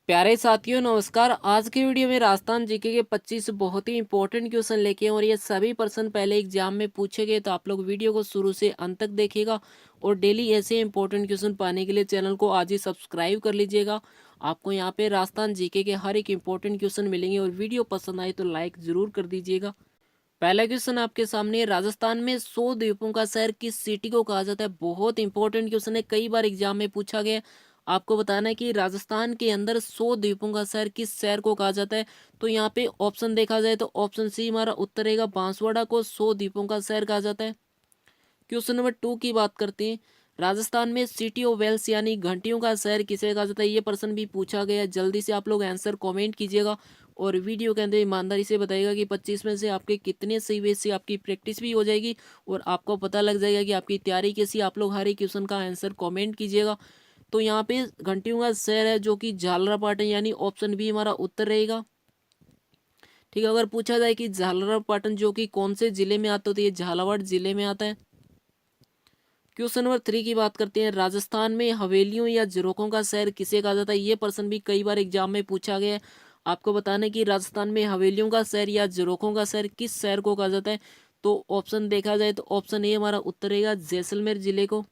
प्यारे साथियों नमस्कार। आज की वीडियो में राजस्थान जीके के 25 बहुत ही इंपॉर्टेंट क्वेश्चन लेके हैं और ये सभी प्रश्न पहले एग्जाम में पूछे गए, तो आप लोग वीडियो को शुरू से अंत तक देखिएगा और डेली ऐसे इंपॉर्टेंट क्वेश्चन पाने के लिए चैनल को आज ही सब्सक्राइब कर लीजिएगा। आपको यहाँ पे राजस्थान जीके के हर एक इंपॉर्टेंट क्वेश्चन मिलेंगे और वीडियो पसंद आए तो लाइक जरूर कर दीजिएगा। पहला क्वेश्चन आपके सामने है, राजस्थान में 100 द्वीपों का शहर किस सिटी को कहा जाता है। बहुत इंपॉर्टेंट क्वेश्चन है, कई बार एग्जाम में पूछा गया है। आपको बताना है कि राजस्थान के अंदर 100 द्वीपों का शहर किस शहर को कहा जाता है। तो यहाँ पे ऑप्शन देखा जाए तो ऑप्शन सी हमारा उत्तर रहेगा, बांसवाड़ा को 100 द्वीपों का शहर कहा जाता है। क्वेश्चन नंबर 2 की बात करते हैं, राजस्थान में सिटी ऑफ वेल्स यानी घंटियों का शहर किसे कहा जाता है। ये प्रश्न भी पूछा गया है। जल्दी से आप लोग आंसर कमेंट कीजिएगा और वीडियो के अंदर ईमानदारी से बताइएगा कि 25 में से आपके कितने सही हुए। इससे आपकी प्रैक्टिस भी हो जाएगी और आपको पता लग जाएगा कि आपकी तैयारी कैसी। आप लोग हर एक क्वेश्चन का आंसर कमेंट कीजिएगा। तो यहाँ पे घंटियों का शहर है जो कि झालरापाटन, यानी ऑप्शन बी हमारा उत्तर रहेगा। ठीक है, अगर पूछा जाए कि झालरापाटन जो कि कौन से जिले में आता है, तो ये झालावाड़ जिले में आता है। क्वेश्चन नंबर 3 की बात करते हैं, राजस्थान में हवेलियों या झरोखों का शहर किसे कहा जाता है। ये प्रश्न भी कई बार एग्जाम में पूछा गया है। आपको बताना है कि राजस्थान में हवेलियों का शहर या झरोखों का शहर किस शहर को कहा जाता है। तो ऑप्शन देखा जाए तो ऑप्शन ए हमारा उत्तर रहेगा, जैसलमेर जिले को।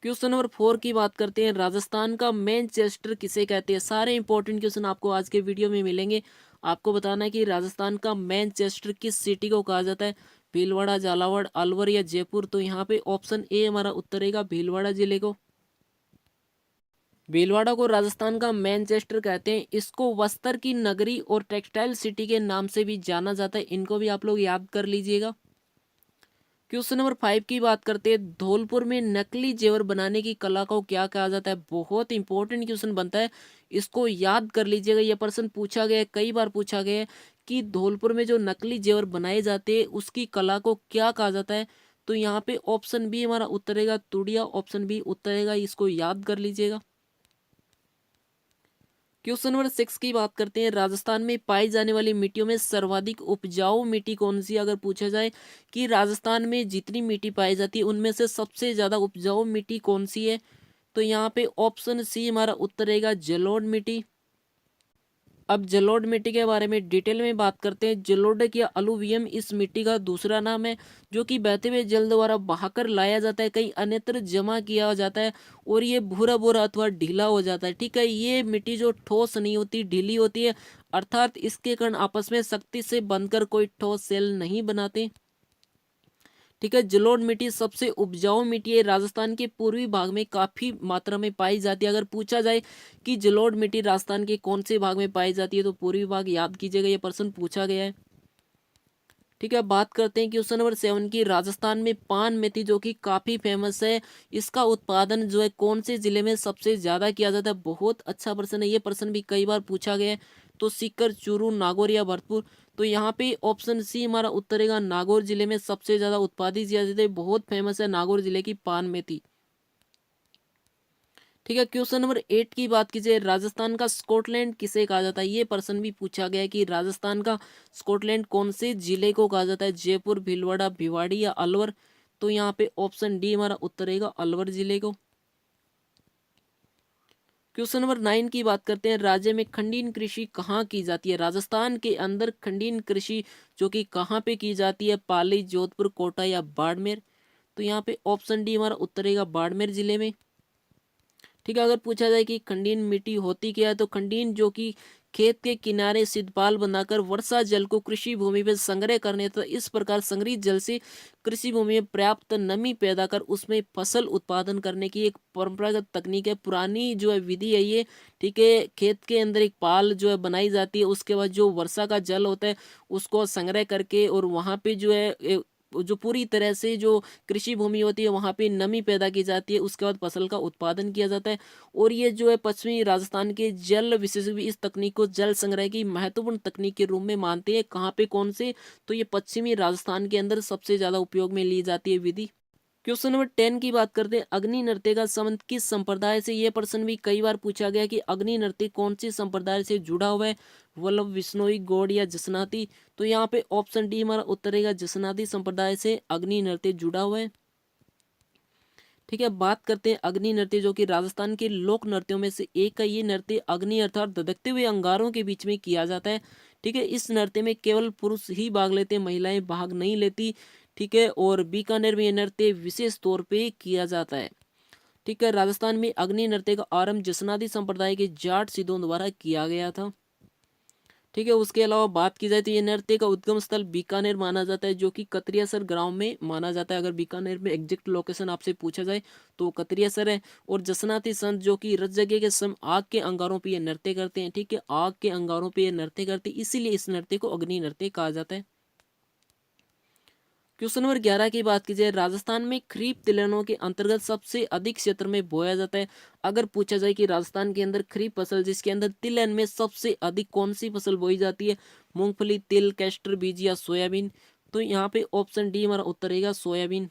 क्वेश्चन नंबर 4 की बात करते हैं, राजस्थान का मैनचेस्टर किसे कहते हैं। सारे इंपॉर्टेंट क्वेश्चन आपको आज के वीडियो में मिलेंगे। आपको बताना है कि राजस्थान का मैनचेस्टर किस सिटी को कहा जाता है, भीलवाड़ा, झालावाड़, अलवर या जयपुर। तो यहाँ पे ऑप्शन ए हमारा उत्तर रहेगा, भीलवाड़ा जिले को। भीलवाड़ा को राजस्थान का मैनचेस्टर कहते हैं। इसको बस्तर की नगरी और टेक्सटाइल सिटी के नाम से भी जाना जाता है। इनको भी आप लोग याद कर लीजिएगा। क्वेश्चन नंबर 5 की बात करते हैं, धौलपुर में नकली जेवर बनाने की कला को क्या कहा जाता है। बहुत इंपॉर्टेंट क्वेश्चन बनता है, इसको याद कर लीजिएगा। यह प्रश्न पूछा गया है, कई बार पूछा गया है कि धौलपुर में जो नकली जेवर बनाए जाते हैं उसकी कला को क्या कहा जाता है। तो यहाँ पे ऑप्शन बी हमारा उत्तर रहेगा, तुड़िया। ऑप्शन बी उत्तर रहेगा, इसको याद कर लीजिएगा। क्वेश्चन नंबर 6 की बात करते हैं, राजस्थान में पाई जाने वाली मिट्टियों में सर्वाधिक उपजाऊ मिट्टी कौन सी है। अगर पूछा जाए कि राजस्थान में जितनी मिट्टी पाई जाती है उनमें से सबसे ज्यादा उपजाऊ मिट्टी कौन सी है, तो यहाँ पे ऑप्शन सी हमारा उत्तर रहेगा, जलोढ़ मिट्टी। अब जलोढ़ मिट्टी के बारे में डिटेल में बात करते हैं। जलोढ़ या अलुवियम इस मिट्टी का दूसरा नाम है, जो कि बहते हुए जल द्वारा बहाकर लाया जाता है, कहीं अन्यत्र जमा किया जाता है और ये भूरा भूरा अथवा ढीला हो जाता है। ठीक है, ये मिट्टी जो ठोस नहीं होती, ढीली होती है, अर्थात इसके कण आपस में सख्ती से बंधकर कोई ठोस सेल नहीं बनाते। ठीक है, जलोढ़ मिट्टी सबसे उपजाऊ मिट्टी है, राजस्थान के पूर्वी भाग में काफी मात्रा में पाई जाती है। अगर पूछा जाए कि जलोढ़ मिट्टी राजस्थान के कौन से भाग में पाई जाती है, तो पूर्वी भाग याद कीजिएगा, ये प्रश्न पूछा गया है। ठीक है, बात करते हैं क्वेश्चन नंबर 7 की, राजस्थान में पान मेथी जो कि काफी फेमस है, इसका उत्पादन जो है कौन से जिले में सबसे ज्यादा किया जाता है। बहुत अच्छा प्रश्न है, ये प्रश्न भी कई बार पूछा गया है। तो सीकर, चूरू, नागौर या भरतपुर। तो यहाँ पे ऑप्शन सी हमारा उत्तर रहेगा, नागौर जिले में सबसे ज्यादा उत्पादित किया जाता है। बहुत फेमस है नागौर जिले की पान मेथी। ठीक है, क्वेश्चन नंबर 8 की बात कीजिए, राजस्थान का स्कॉटलैंड किसे कहा जाता है। ये प्रश्न भी पूछा गया है कि राजस्थान का स्कॉटलैंड कौन से जिले को कहा जाता है, जयपुर, भीलवाड़ा, भिवाड़ी या अलवर। तो यहाँ पे ऑप्शन डी हमारा उत्तर रहेगा, अलवर जिले को। क्वेश्चन नंबर 9 की बात करते हैं, राज्य में खंडीन कृषि कहाँ की जाती है। राजस्थान के अंदर खंडीन कृषि जो कि कहाँ पे की जाती है, पाली, जोधपुर, कोटा या बाड़मेर। तो यहाँ पे ऑप्शन डी हमारा उत्तर रहेगा, बाड़मेर जिले में। ठीक है, अगर पूछा जाए कि खंडीन मिट्टी होती क्या है, तो खंडीन जो कि खेत के किनारे सिद्धपाल बनाकर वर्षा जल को कृषि भूमि में संग्रह करने तथा इस प्रकार संग्रहित जल से कृषि भूमि में पर्याप्त नमी पैदा कर उसमें फसल उत्पादन करने की एक परंपरागत तकनीक है, पुरानी जो है विधि है ये। ठीक है, खेत के अंदर एक पाल जो है बनाई जाती है, उसके बाद जो वर्षा का जल होता है उसको संग्रह करके और वहां पे जो है जो पूरी तरह से जो कृषि भूमि होती है वहां पे नमी पैदा की जाती है, उसके बाद फसल का उत्पादन किया जाता है। और ये जो है पश्चिमी राजस्थान के जल विशेषज्ञ भी इस तकनीक को जल संग्रह की महत्वपूर्ण तकनीक के रूप में मानते हैं। कहाँ पे, कौन से, तो ये पश्चिमी राजस्थान के अंदर सबसे ज्यादा उपयोग में ली जाती है विधि। क्वेश्चन नंबर 10 की बात करते हैं, अग्नि नृत्य का संबंध किस संप्रदाय से। यह प्रश्न भी कई बार पूछा गया कि अग्नि नृत्य कौन सी संप्रदाय से जुड़ा हुआ है, वल्लभ, विश्नोई, गौड़ या जसनाती। तो यहाँ पे ऑप्शन डी हमारा उत्तर रहेगा, जसनाती संप्रदाय से अग्नि नृत्य जुड़ा हुआ है। ठीक है, बात करते हैं अग्नि नृत्य, जो कि राजस्थान के लोक नृत्यों में से एक है। ये नृत्य अग्नि अर्थात धधकते हुए अंगारों के बीच में किया जाता है। ठीक है, इस नृत्य में केवल पुरुष ही भाग लेते हैं, महिलाएं भाग नहीं लेती। ठीक है, और बीकानेर में ये नृत्य विशेष तौर पे किया जाता है। ठीक है, राजस्थान में अग्नि नृत्य का आरंभ जसनादी संप्रदाय के जाट सिद्धों द्वारा किया गया था। ठीक है, उसके अलावा बात की जाए तो ये नृत्य का उद्गम स्थल बीकानेर माना जाता है, जो कि कतरियासर गांव में माना जाता है। अगर बीकानेर में एग्जैक्ट लोकेशन आपसे पूछा जाए तो कतरियासर है। और जसनाती संत जो कि रत जगह के सम आग के अंगारों पे ये नृत्य करते हैं। ठीक है, आग के अंगारों पे ये नृत्य करते हैं, इसीलिए इस नृत्य को अग्नि नृत्य कहा जाता है। क्वेश्चन नंबर 11 की बात की जाए, राजस्थान में खरीफ तिलहनों के अंतर्गत सबसे अधिक क्षेत्र में बोया जाता है। अगर पूछा जाए कि राजस्थान के अंदर खरीफ फसल जिसके अंदर तिलहन में सबसे अधिक कौन सी फसल बोई जाती है, मूंगफली, तिल, कैस्टर बीज या सोयाबीन, तो यहाँ पे ऑप्शन डी हमारा उत्तर रहेगा सोयाबीन।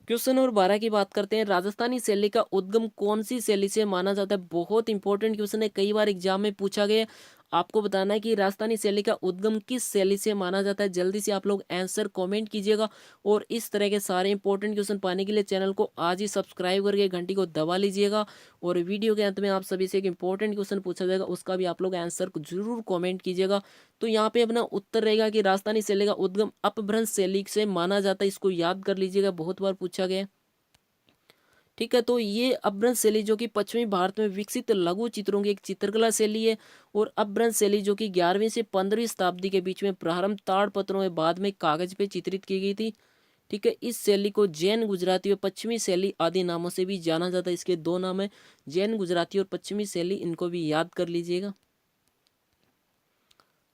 क्वेश्चन नंबर 12 की बात करते हैं, राजस्थानी शैली का उद्गम कौन सी शैली से माना जाता है। बहुत इंपॉर्टेंट क्वेश्चन है, कई बार एग्जाम में पूछा गया। आपको बताना है कि राजस्थानी शैली का उद्गम किस शैली से माना जाता है। जल्दी से आप लोग आंसर कमेंट कीजिएगा। और इस तरह के सारे इंपॉर्टेंट क्वेश्चन पाने के लिए चैनल को आज ही सब्सक्राइब करके घंटी को दबा लीजिएगा। और वीडियो के अंत में आप सभी से एक इंपॉर्टेंट क्वेश्चन पूछा जाएगा, उसका भी आप लोग आंसर को जरूर कॉमेंट कीजिएगा। तो यहाँ पे अपना उत्तर रहेगा कि राजस्थानी शैली का उद्गम अपभ्रंश शैली से माना जाता है। इसको याद कर लीजिएगा, बहुत बार पूछा गया। ठीक है, तो ये अपभ्रंश शैली जो कि पश्चिमी भारत में विकसित लघु चित्रों की एक चित्रकला शैली है। और अपभ्रंश शैली जो कि 11वीं से 15वीं शताब्दी के बीच में प्रारंभ ताड़पत्रों में बाद में कागज पे चित्रित की गई थी। ठीक है, इस शैली को जैन गुजराती और पश्चिमी शैली आदि नामों से भी जाना जाता है। इसके दो नाम है, जैन गुजराती और पश्चिमी शैली, इनको भी याद कर लीजिएगा।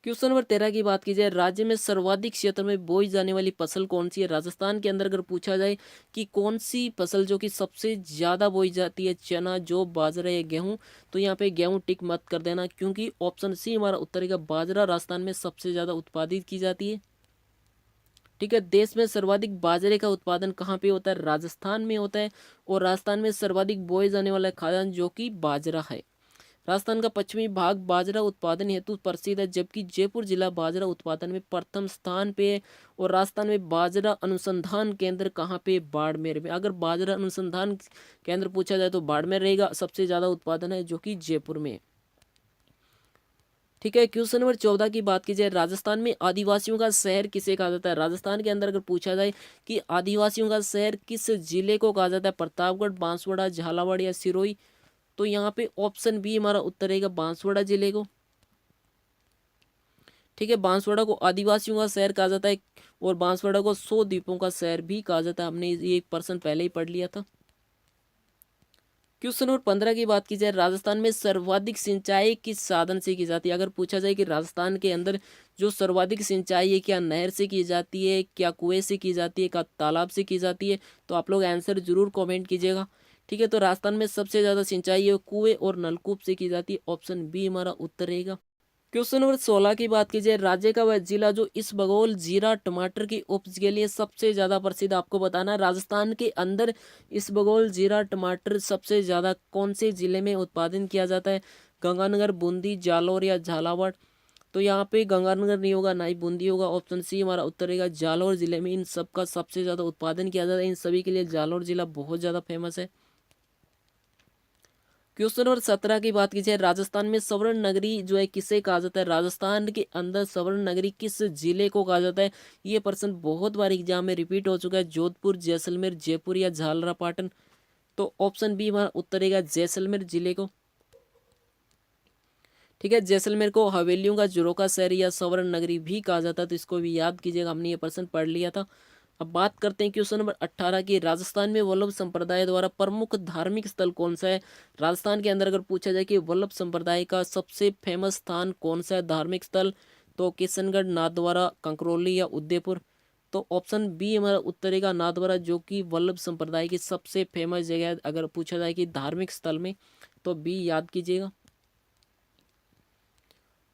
क्वेश्चन नंबर 13 की बात की जाए, राज्य में सर्वाधिक क्षेत्र में बोई जाने वाली फसल कौन सी है। राजस्थान के अंदर अगर पूछा जाए कि कौन सी फसल जो कि सबसे ज्यादा बोई जाती है, चना, जौ, बाजरा या गेहूं, तो यहाँ पे गेहूं टिक मत कर देना, क्योंकि ऑप्शन सी हमारा उत्तर का बाजरा राजस्थान में सबसे ज्यादा उत्पादित की जाती है। ठीक है, देश में सर्वाधिक बाजरे का उत्पादन कहाँ पे होता है, राजस्थान में होता है। और राजस्थान में सर्वाधिक बोए जाने वाला खाद्यान्न जो कि बाजरा है। राजस्थान का पश्चिमी भाग बाजरा उत्पादन हेतु प्रसिद्ध है, जबकि जयपुर जिला बाजरा उत्पादन में प्रथम स्थान पे है। और राजस्थान में बाजरा अनुसंधान केंद्र कहाँ पे, बाड़मेर में। अगर बाजरा अनुसंधान केंद्र पूछा जाए तो बाड़मेर रहेगा, सबसे ज्यादा उत्पादन है जो कि जयपुर में। ठीक है, क्वेश्चन नंबर 14 की बात की जाए, राजस्थान में आदिवासियों का शहर किसे कहा जाता है। राजस्थान के अंदर अगर पूछा जाए कि आदिवासियों का शहर किस जिले को कहा जाता है, प्रतापगढ़, बांसवाड़ा, झालावाड़ या सिरोही, तो यहाँ पे ऑप्शन बी हमारा उत्तर रहेगा बांसवाड़ा जिले को। ठीक है, बांसवाड़ा को आदिवासियों का शहर कहा जाता है। और बांसवाड़ा को 100 द्वीपों का शहर भी कहा जाता है, हमने ये 1% पहले ही पढ़ लिया था। क्वेश्चन नंबर 15 की बात की जाए, राजस्थान में सर्वाधिक सिंचाई किस साधन से की जाती है। अगर पूछा जाए कि राजस्थान के अंदर जो सर्वाधिक सिंचाई है, क्या नहर से की जाती है, क्या कुएं से की जाती है, क्या तालाब से की जाती है, तो आप लोग आंसर जरूर कमेंट कीजिएगा। ठीक है, तो राजस्थान में सबसे ज्यादा सिंचाई है कुएं और नलकूप से की जाती है, ऑप्शन बी हमारा उत्तर रहेगा। क्वेश्चन नंबर 16 की बात की जाए, राज्य का वह जिला जो इसबगोल, जीरा, टमाटर की उपज के लिए सबसे ज्यादा प्रसिद्ध, आपको बताना है राजस्थान के अंदर इसबगोल, जीरा, टमाटर सबसे ज्यादा कौन से जिले में उत्पादन किया जाता है, गंगानगर, बूंदी, जालौर या झालावाड़, तो यहाँ पे गंगानगर नहीं होगा, ना ही बूंदी होगा, ऑप्शन सी हमारा उत्तर रहेगा जालौर जिले में इन सब का सबसे ज्यादा उत्पादन किया जाता है। इन सभी के लिए जालौर जिला बहुत ज्यादा फेमस है। क्वेश्चन नंबर 17 की बात की जाए, राजस्थान में स्वर्ण नगरी जो है किसे कहा जाता है। राजस्थान के अंदर स्वर्ण नगरी किस जिले को कहा जाता है। ये प्रश्न बहुत बार एग्जाम में रिपीट हो चुका है, जोधपुर, जैसलमेर, जयपुर या झालरापाटन, तो ऑप्शन बी हमारा उत्तर रहेगा जैसलमेर जिले को। ठीक है, जैसलमेर को हवेलियों का जुरों का शहर या स्वर्ण नगरी भी कहा जाता है, तो इसको भी याद कीजिएगा, हमने ये प्रश्न पढ़ लिया था। अब बात करते हैं क्वेश्चन नंबर 18 की, राजस्थान में वल्लभ संप्रदाय द्वारा प्रमुख धार्मिक स्थल कौन सा है। राजस्थान के अंदर अगर पूछा जाए कि वल्लभ संप्रदाय का सबसे फेमस स्थान कौन सा है, धार्मिक स्थल, तो किशनगढ़, नाथद्वारा, कंकरौली या उदयपुर, तो ऑप्शन बी हमारा उत्तर रहेगा नाथद्वारा, जो कि वल्लभ संप्रदाय की सबसे फेमस जगह है। अगर पूछा जाए कि धार्मिक स्थल में, तो बी याद कीजिएगा।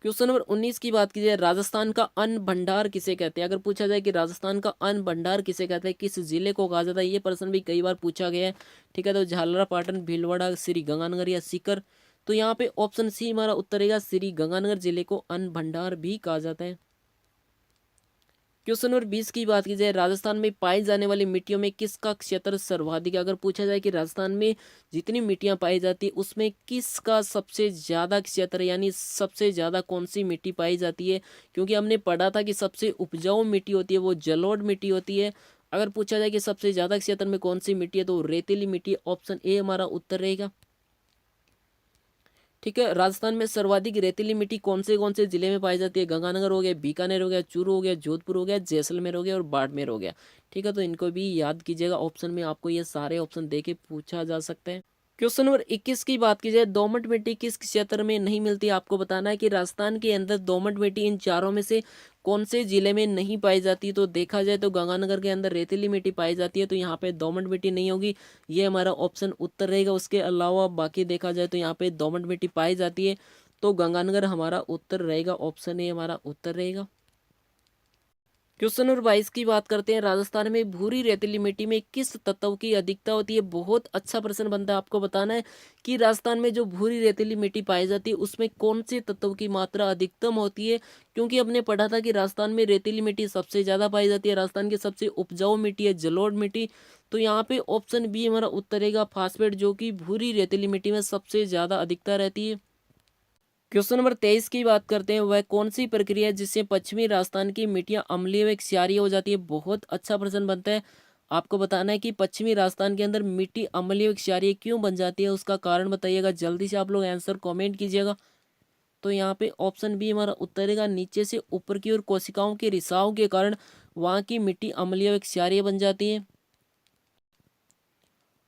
क्वेश्चन नंबर 19 की बात की जाए, राजस्थान का अन्न भंडार किसे कहते हैं। अगर पूछा जाए कि राजस्थान का अन्न भंडार किसे कहते हैं, किस जिले को कहा जाता है, ये प्रश्न भी कई बार पूछा गया है। ठीक है, तो झालरापाटन, भीलवाड़ा, श्री गंगानगर या सीकर, तो यहाँ पे ऑप्शन सी हमारा उत्तर रहेगा श्री गंगानगर जिले को अन्न भंडार भी कहा जाता है। क्वेश्चन नंबर 20 की बात की जाए, राजस्थान में पाई जाने वाली मिट्टियों में किसका क्षेत्र सर्वाधिक है? अगर पूछा जाए कि राजस्थान में जितनी मिट्टियां पाई जाती है उसमें किसका सबसे ज्यादा क्षेत्र है, यानी सबसे ज्यादा कौन सी मिट्टी पाई जाती है, क्योंकि हमने पढ़ा था कि सबसे उपजाऊ मिट्टी होती है वो जलोढ़ मिट्टी होती है। अगर पूछा जाए कि सबसे ज्यादा क्षेत्र में कौन सी मिट्टी है तो रेतीली मिट्टी, ऑप्शन ए हमारा उत्तर रहेगा। ठीक है, राजस्थान में सर्वाधिक रेतीली मिट्टी कौन से जिले में पाई जाती है? गंगानगर हो गया, बीकानेर हो गया, चूरू हो गया, जोधपुर हो गया, जैसलमेर हो गया और बाड़मेर हो गया। ठीक है, तो इनको भी याद कीजिएगा, ऑप्शन में आपको ये सारे ऑप्शन देके पूछा जा सकता है। क्वेश्चन नंबर 21 की बात की जाए, दोमट मिट्टी किस क्षेत्र में नहीं मिलती? आपको बताना है कि राजस्थान के अंदर दोमट मिट्टी इन चारों में से कौन से जिले में नहीं पाई जाती। तो देखा जाए तो गंगानगर के अंदर रेतीली मिट्टी पाई जाती है, तो यहाँ पे दोमट मिट्टी नहीं होगी, ये हमारा ऑप्शन उत्तर रहेगा। उसके अलावा बाकी देखा जाए तो यहाँ पे दोमट मिट्टी पाई जाती है, तो गंगानगर हमारा उत्तर रहेगा, ऑप्शन ए हमारा उत्तर रहेगा। क्वेश्चन नंबर 22 की बात करते हैं, राजस्थान में भूरी रेतीली मिट्टी में किस तत्व की अधिकता होती है? बहुत अच्छा प्रश्न बनता है, आपको बताना है कि राजस्थान में जो भूरी रेतीली मिट्टी पाई जाती है उसमें कौन से तत्व की मात्रा अधिकतम होती है, क्योंकि हमने पढ़ा था कि राजस्थान में रेतीली मिट्टी सबसे ज्यादा पाई जाती है, राजस्थान की सबसे उपजाऊ मिट्टी है जलोढ़ मिट्टी। तो यहाँ पे ऑप्शन बी हमारा उत्तर रहेगा, फास्फेट, जो कि भूरी रेतीली मिट्टी में सबसे ज्यादा अधिकता रहती है। क्वेश्चन नंबर 23 की बात करते हैं, वह कौन सी प्रक्रिया है जिससे पश्चिमी राजस्थान की मिट्टियां अम्लीय व क्षारीय हो जाती है? बहुत अच्छा प्रश्न बनता है, आपको बताना है कि पश्चिमी राजस्थान के अंदर मिट्टी अम्लीय व क्षारीय क्यों बन जाती है, उसका कारण बताइएगा, जल्दी से आप लोग आंसर कमेंट कीजिएगा। तो यहाँ पे ऑप्शन बी हमारा उत्तर रहेगा, नीचे से ऊपर की ओर कोशिकाओं के रिसाव के कारण वहाँ की मिट्टी अम्लीय व क्षारीय बन जाती है।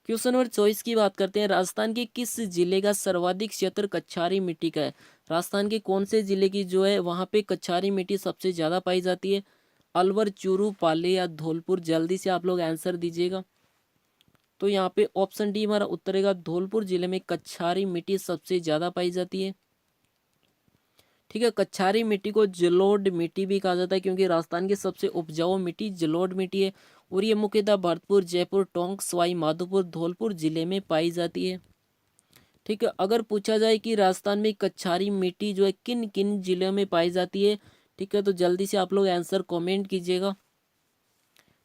क्वेश्चन नंबर 24 की बात करते हैं, राजस्थान के किस जिले का सर्वाधिक क्षेत्र कच्छारी मिट्टी का है? राजस्थान के कौन से जिले की जो है वहां पे कच्छारी मिट्टी सबसे ज्यादा पाई जाती है? अलवर, चूरू, पाली या धौलपुर? जल्दी से आप लोग आंसर दीजिएगा। तो यहाँ पे ऑप्शन डी हमारा उत्तर रहेगा, धौलपुर जिले में कच्छारी मिट्टी सबसे ज्यादा पाई जाती है। ठीक है, कच्छारी मिट्टी को जलोढ़ मिट्टी भी कहा जाता है, क्योंकि राजस्थान की सबसे उपजाऊ मिट्टी जलोढ़ मिट्टी है और ये मुख्यतः भरतपुर, जयपुर, टोंक, सवाई माधोपुर, धौलपुर जिले में पाई जाती है। ठीक है, अगर पूछा जाए कि राजस्थान में कच्छारी मिट्टी जो है किन किन जिलों में पाई जाती है, ठीक है, तो जल्दी से आप लोग आंसर कमेंट कीजिएगा।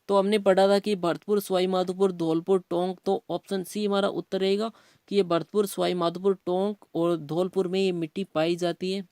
तो हमने पढ़ा था कि भरतपुर, सवाई माधोपुर, धौलपुर, टोंक, तो ऑप्शन सी हमारा उत्तर रहेगा कि ये भरतपुर, सवाई माधोपुर, टोंक और धौलपुर में ये मिट्टी पाई जाती है।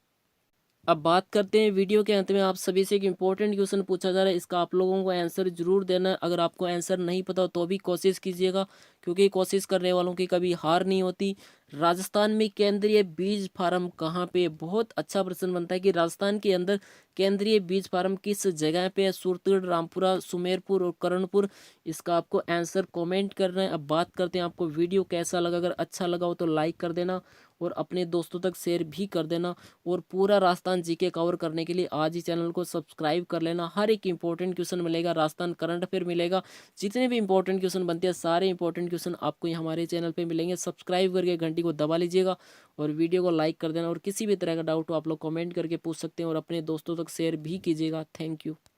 अब बात करते हैं वीडियो के अंत में आप सभी से एक इम्पोर्टेंट क्वेश्चन पूछा जा रहा है, इसका आप लोगों को आंसर जरूर देना है। अगर आपको आंसर नहीं पता हो तो भी कोशिश कीजिएगा, क्योंकि कोशिश करने वालों की कभी हार नहीं होती। राजस्थान में केंद्रीय बीज फार्म कहाँ पे? बहुत अच्छा प्रश्न बनता है कि राजस्थान के अंदर केंद्रीय बीज फार्म किस जगह पे है? सूरतगढ़, रामपुरा, सुमेरपुर और कर्णपुर? इसका आपको आंसर कमेंट करना है। अब बात करते हैं आपको वीडियो कैसा लगा, अगर अच्छा लगा हो तो लाइक कर देना और अपने दोस्तों तक शेयर भी कर देना। और पूरा राजस्थान जीके कवर करने के लिए आज ही चैनल को सब्सक्राइब कर लेना। हर एक इंपॉर्टेंट क्वेश्चन मिलेगा, राजस्थान करंट अफेयर मिलेगा, जितने भी इंपॉर्टेंट क्वेश्चन बनते हैं सारे इंपॉर्टेंट क्वेश्चन आपको यहाँ हमारे चैनल पे मिलेंगे। सब्सक्राइब करके घंटी को दबा लीजिएगा और वीडियो को लाइक कर देना, और किसी भी तरह का डाउट हो आप लोग कमेंट करके पूछ सकते हैं और अपने दोस्तों तक शेयर भी कीजिएगा। Thank you.